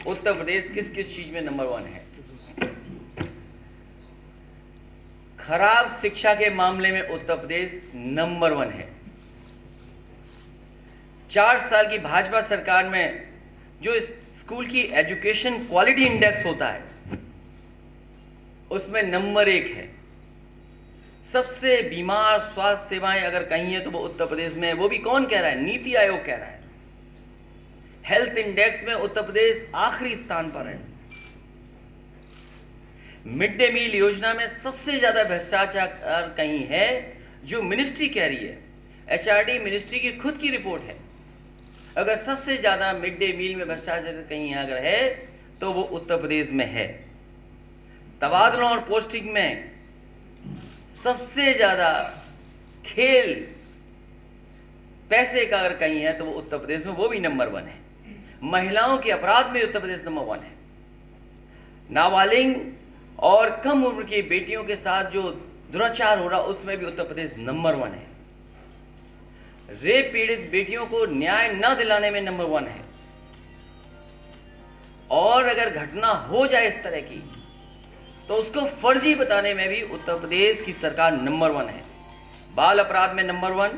उत्तर प्रदेश किस किस चीज में नंबर 1 है। खराब शिक्षा के मामले में उत्तर प्रदेश नंबर 1 है। 4 साल की भाजपा सरकार में जो स्कूल की एजुकेशन क्वालिटी इंडेक्स होता है उसमें नंबर 1 है। सबसे बीमार स्वास्थ्य सेवाएं अगर कहीं है तो वो उत्तर प्रदेश में है। वो भी कौन कह रहा है? नीति आयोग कह रहा है। हेल्थ इंडेक्स में उत्तर प्रदेश आखिरी स्थान पर है। मिड डे मील योजना में सबसे ज्यादा भ्रष्टाचार कहीं है जो मिनिस्ट्री कह रही है। एचआरडी मिनिस्ट्री की खुद की रिपोर्ट है। अगर सबसे ज्यादा मिड डे मील में भ्रष्टाचार कहीं अगर है तो वो उत्तर प्रदेश में है। तबादलों और पोस्टिंग में सबसे ज्यादा खेल पैसे का अगर कहीं है तो वो उत्तर प्रदेश में, वो भी नंबर 1 है। महिलाओं के अपराध में उत्तर प्रदेश नंबर 1 है। नाबालिग और कम उम्र की बेटियों के साथ जो दुराचार हो रहा उसमें भी उत्तर प्रदेश नंबर 1 है। रेप पीड़ित बेटियों को न्याय न दिलाने में नंबर 1 है। और अगर घटना हो जाए इस तरह की तो उसको फर्जी बताने में भी उत्तर प्रदेश की सरकार नंबर 1 है। बाल अपराध में नंबर 1।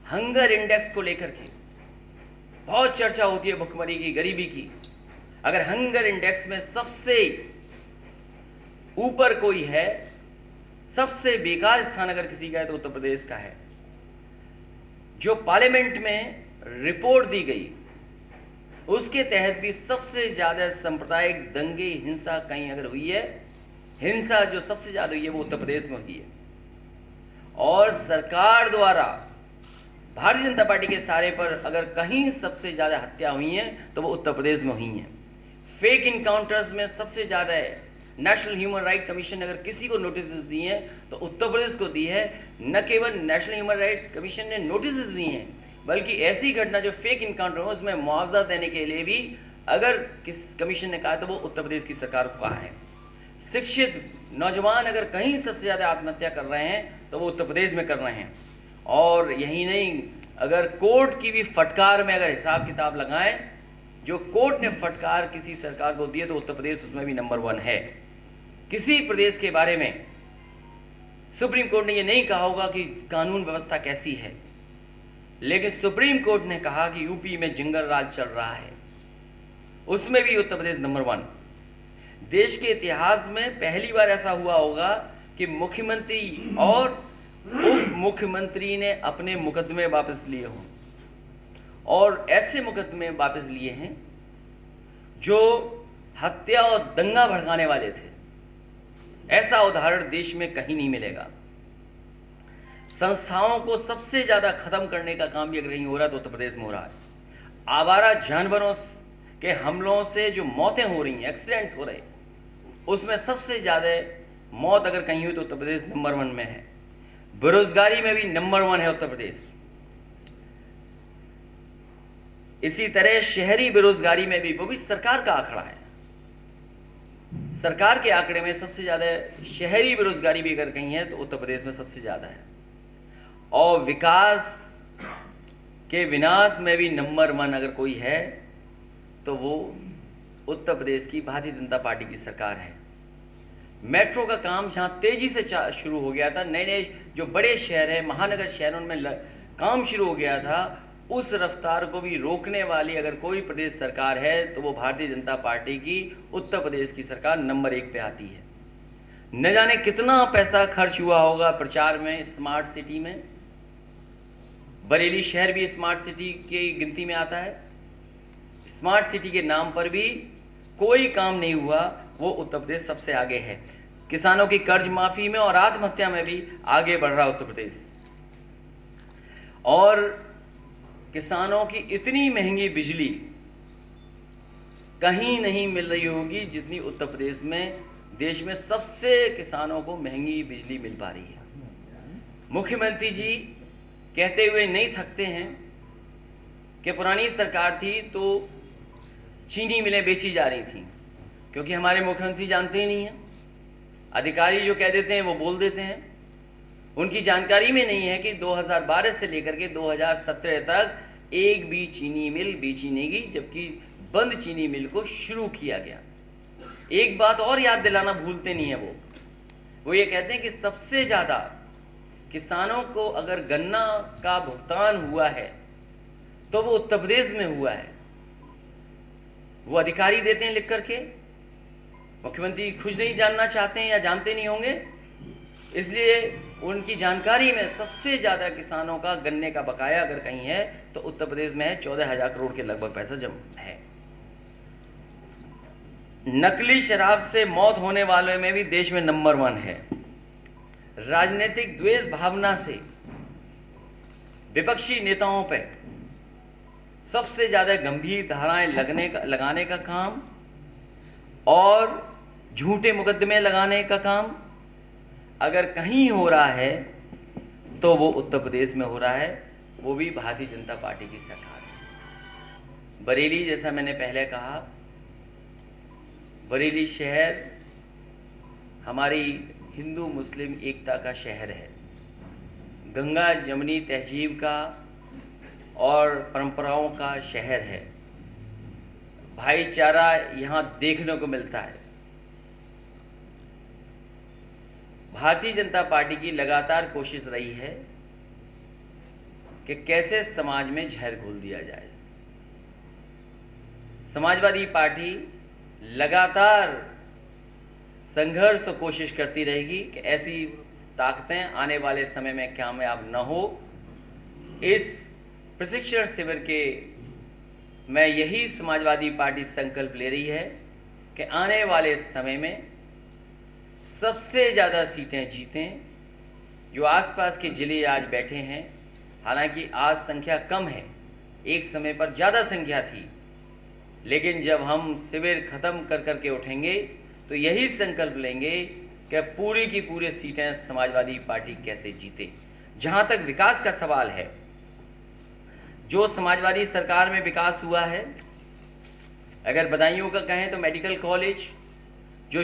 हंगर इंडेक्स को लेकर के बहुत चर्चा होती है, भुखमरी की, गरीबी की। अगर हंगर इंडेक्स में सबसे ऊपर कोई है, सबसे बेकार स्थान अगर किसी का है तो उत्तर प्रदेश का है। जो पार्लियामेंट में रिपोर्ट दी गई उसके तहत भी सबसे ज्यादा सांप्रदायिक दंगे हिंसा कहीं अगर हुई है, हिंसा जो सबसे ज्यादा हुई है वो उत्तर प्रदेश में हुई है। और सरकार द्वारा भारतीय जनता पार्टी के सारे पर अगर कहीं सबसे ज्यादा हत्या हुई हैं तो वो उत्तर प्रदेश में हुई हैं। फेक इनकाउंटर्स में सबसे ज्यादा है। नेशनल ह्यूमन राइट कमीशन अगर किसी को नोटिस दी हैं तो उत्तर प्रदेश को दी है। न केवल नेशनल ह्यूमन राइट कमीशन ने नोटिस दी हैं बल्कि ऐसी घटना जो फेक इनकाउंटर हो उसमें मुआवजा देने के लिए भी अगर किस कमीशन ने कहा तो वो उत्तर प्रदेश की सरकार को कहा है। शिक्षित नौजवान अगर कहीं सबसे ज्यादा आत्महत्या कर रहे हैं तो वो उत्तर प्रदेश में कर रहे हैं। और यही नहीं, अगर कोर्ट की भी फटकार में अगर हिसाब किताब लगाएं, जो कोर्ट ने फटकार किसी सरकार को दी है तो उत्तर प्रदेश उसमें भी नंबर 1 है। किसी प्रदेश के बारे में सुप्रीम कोर्ट ने यह नहीं कहा होगा कि कानून व्यवस्था कैसी है, लेकिन सुप्रीम कोर्ट ने कहा कि यूपी में जंगल राज चल रहा है, उसमें भी उत्तर प्रदेश नंबर 1। देश के इतिहास में पहली बार ऐसा हुआ होगा कि मुख्यमंत्री और उप मुख्यमंत्री ने अपने मुकदमे वापस लिए हों, और ऐसे मुकदमे वापस लिए हैं जो हत्या और दंगा भड़काने वाले थे। ऐसा उदाहरण देश में कहीं नहीं मिलेगा। संस्थाओं को सबसे ज्यादा खत्म करने का काम भी अगर कहीं हो रहा है तो उत्तर प्रदेश में हो रहा है। आवारा जानवरों के हमलों से जो मौतें हो रही हैं, एक्सीडेंट्स हो रहे, उसमें सबसे ज्यादा मौत अगर कहीं हुई तो उत्तर प्रदेश नंबर 1 में है। बेरोजगारी में भी नंबर 1 है उत्तर प्रदेश। इसी तरह शहरी बेरोजगारी में भी, वो भी सरकार का आंकड़ा है। सरकार के आंकड़े में सबसे ज्यादा शहरी बेरोजगारी भी अगर कहीं है तो उत्तर प्रदेश में सबसे ज्यादा है। और विकास के विनाश में भी नंबर 1 अगर कोई है तो वो उत्तर प्रदेश की भारतीय जनता पार्टी की सरकार है। मेट्रो का काम जहां तेजी से शुरू हो गया था, नए नए जो बड़े शहर हैं, महानगर शहरों में काम शुरू हो गया था, उस रफ्तार को भी रोकने वाली अगर कोई प्रदेश सरकार है तो वो भारतीय जनता पार्टी की उत्तर प्रदेश की सरकार नंबर 1 पे आती है। न जाने कितना पैसा खर्च हुआ होगा प्रचार में, स्मार्ट सिटी में। बरेली शहर भी स्मार्ट सिटी की गिनती में आता है। स्मार्ट सिटी के नाम पर भी कोई काम नहीं हुआ, वो उत्तर प्रदेश सबसे आगे है। किसानों की कर्ज माफी में और आत्महत्या में भी आगे बढ़ रहा उत्तर प्रदेश। और किसानों की इतनी महंगी बिजली कहीं नहीं मिल रही होगी जितनी उत्तर प्रदेश में, देश में सबसे किसानों को महंगी बिजली मिल पा रही है। मुख्यमंत्री जी कहते हुए नहीं थकते हैं कि पुरानी सरकार थी तो चीनी मिलें बेची जा रही थी, क्योंकि हमारे मुख्यमंत्री जानते ही नहीं हैं। अधिकारी जो कह देते हैं वो बोल देते हैं। उनकी जानकारी में नहीं है कि 2012 से लेकर के 2017 तक एक भी चीनी मिल बेची नहीं गई, जबकि बंद चीनी मिल को शुरू किया गया। एक बात और याद दिलाना भूलते नहीं है वो ये कहते हैं कि सबसे ज़्यादा किसानों को अगर गन्ना का भुगतान हुआ है तो वो उत्तर प्रदेश में हुआ है। वो अधिकारी देते हैं लिख करके, मुख्यमंत्री खुद नहीं जानना चाहते हैं या जानते नहीं होंगे, इसलिए उनकी जानकारी में सबसे ज़्यादा किसानों का गन्ने का बकाया अगर कहीं है तो उत्तर प्रदेश में है। 14,000 करोड़ के लगभग पैसा जमा है। नकली शराब से मौत होने वालों में भी देश में नंबर 1 है। राजनीतिक द्वेष भावना से विपक्षी नेताओं पे सबसे ज़्यादा गंभीर धाराएं लगाने का काम और झूठे मुकदमे लगाने का काम अगर कहीं हो रहा है तो वो उत्तर प्रदेश में हो रहा है, वो भी भारतीय जनता पार्टी की सरकार है। बरेली, जैसा मैंने पहले कहा, बरेली शहर हमारी हिंदू मुस्लिम एकता का शहर है। गंगा जमुनी तहजीब का और परंपराओं का शहर है। भाईचारा यहाँ देखने को मिलता है। भारतीय जनता पार्टी की लगातार कोशिश रही है कि कैसे समाज में जहर घोल दिया जाए। समाजवादी पार्टी लगातार संघर्ष तो कोशिश करती रहेगी कि ऐसी ताकतें आने वाले समय में कामयाब न हो। इस प्रशिक्षण शिविर के में यही समाजवादी पार्टी संकल्प ले रही है कि आने वाले समय में सबसे ज़्यादा सीटें जीतें। जो आसपास के ज़िले आज बैठे हैं, हालांकि आज संख्या कम है, एक समय पर ज़्यादा संख्या थी, लेकिन जब हम शिविर ख़त्म कर करके उठेंगे तो यही संकल्प लेंगे कि पूरी की पूरी सीटें समाजवादी पार्टी कैसे जीते। जहाँ तक विकास का सवाल है, जो समाजवादी सरकार में विकास हुआ है, अगर बदायूं का कहें तो मेडिकल कॉलेज जो